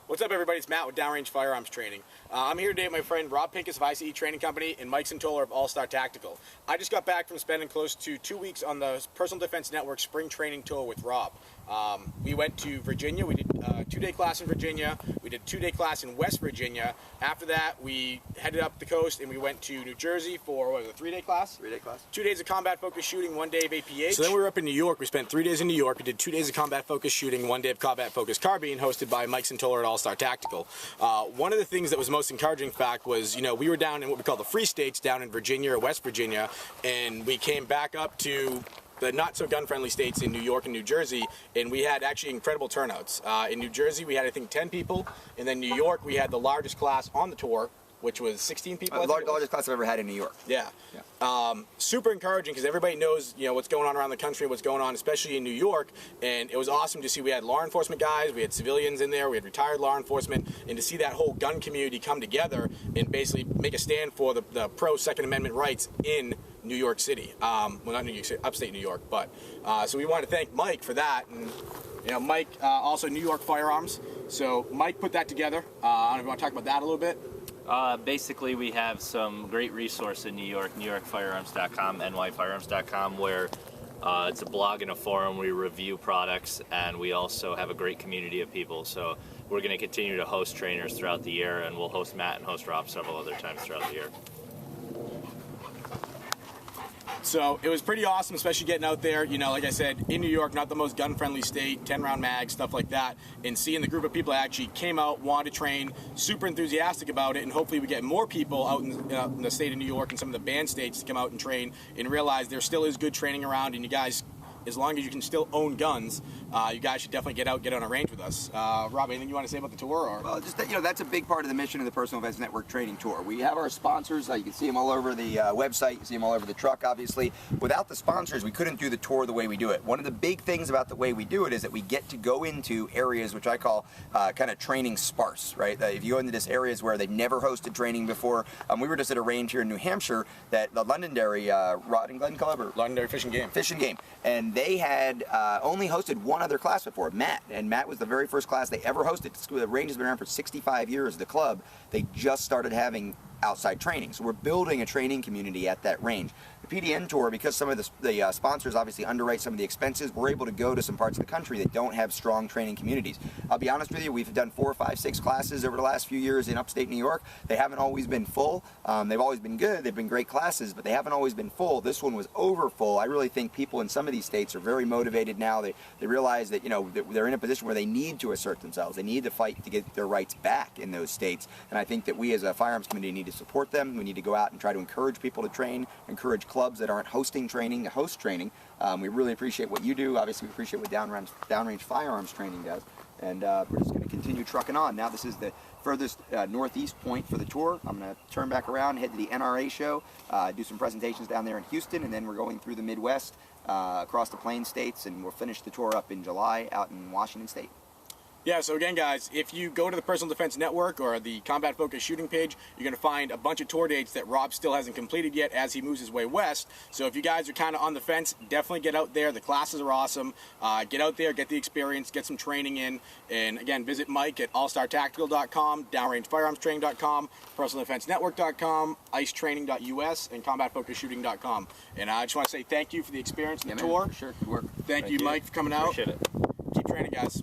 What's up, everybody? It's Matt with Downrange Firearms Training. I'm here today with my friend Rob Pincus of I.C.E. Training Company and Mike Centola of Allstar Tactical. I just got back from spending close to 2 weeks on the Personal Defense Network Spring Training Tour with Rob. We went to Virginia. We did a 2-day class in Virginia. We did a 2-day class in West Virginia. After that, we headed up the coast and we went to New Jersey for, what was it, a 3-day class? 3-day class. 2 days of combat-focused shooting, 1 day of APH. So then we were up in New York. We spent 3 days in New York. We did 2 days of combat-focused shooting, 1 day of combat-focused carbine, hosted by Mike Centola at Allstar Tactical. One of the things that was most encouraging fact was, we were down in what we call the Free States, down in Virginia or West Virginia, and we came back up to the not-so-gun-friendly states in New York and New Jersey, and we had actually incredible turnouts. In New Jersey, we had, I think, 10 people, and then New York, we had the largest class on the tour, which was 16 people. The largest class I've ever had in New York. Yeah. Super encouraging because everybody knows, what's going on around the country, what's going on, especially in New York, and it was awesome to see. We had law enforcement guys, we had civilians in there, we had retired law enforcement, and to see that whole gun community come together and basically make a stand for the pro-Second Amendment rights in New York City. Well, not New York City, upstate New York, but so we want to thank Mike for that. And Mike, also New York Firearms. So Mike put that together. I don't know if you want to talk about that a little bit. Basically, we have some great resource in New York, NewYorkFirearms.com, NYFirearms.com, where it's a blog and a forum. We review products, and we also have a great community of people. So we're going to continue to host trainers throughout the year, and we'll host Matt and host Rob several other times throughout the year. So it was pretty awesome, especially getting out there, like I said, in New York, not the most gun-friendly state, 10-round mags, stuff like that, and seeing the group of people that actually came out, wanted to train, super enthusiastic about it, and hopefully we get more people out in the state of New York and some of the banned states to come out and train and realize there still is good training around, and you guys, as long as you can still own guns, you guys should definitely get out, get on a range with us. Rob, anything you want to say about the tour? Or? Well, just that, that's a big part of the mission of the Personal Defense Network Training Tour. We have our sponsors. You can see them all over the website. You can see them all over the truck, obviously. Without the sponsors, we couldn't do the tour the way we do it. One of the big things about the way we do it is that we get to go into areas which I call kind of training sparse, right? If you go into these areas where they've never hosted training before, we were just at a range here in New Hampshire that the Londonderry Rod and Glen Club, or Londonderry Fishing Game, and they had only hosted one other class before, Matt, and Matt was the very first class they ever hosted. The range has been around for 65 years, the club. They just started having outside training, so we're building a training community at that range. The PDN Tour, because some of the sponsors obviously underwrite some of the expenses, we're able to go to some parts of the country that don't have strong training communities. I'll be honest with you, we've done 4, 5, 6 classes over the last few years in upstate New York. They haven't always been full. They've always been good. They've been great classes, but they haven't always been full. This one was over full. I really think people in some of these states are very motivated now. They realize that they're in a position where they need to assert themselves. They need to fight to get their rights back in those states, and I think that we as a firearms community need to support them. We need to go out and try to encourage people to train, encourage clubs that aren't hosting training to host training. We really appreciate what you do. Obviously, we appreciate what Downrange Firearms Training does, and we're just going to continue trucking on. Now, this is the furthest northeast point for the tour. I'm going to turn back around, head to the NRA show, do some presentations down there in Houston, and then we're going through the Midwest, across the Plain States, and we'll finish the tour up in July out in Washington State. Yeah, so again, guys, if you go to the Personal Defense Network or the Combat Focused Shooting page, you're going to find a bunch of tour dates that Rob still hasn't completed yet as he moves his way west. So if you guys are kind of on the fence, definitely get out there. The classes are awesome. Get out there, get the experience, get some training in. And again, visit Mike at allstartactical.com, downrangefirearmstraining.com, personaldefensenetwork.com, icetraining.us, and combatfocusedshooting.com. And I just want to say thank you for the experience in the tour. For sure. Good work. Thank you, Mike, for coming out. Appreciate it. Keep training, guys.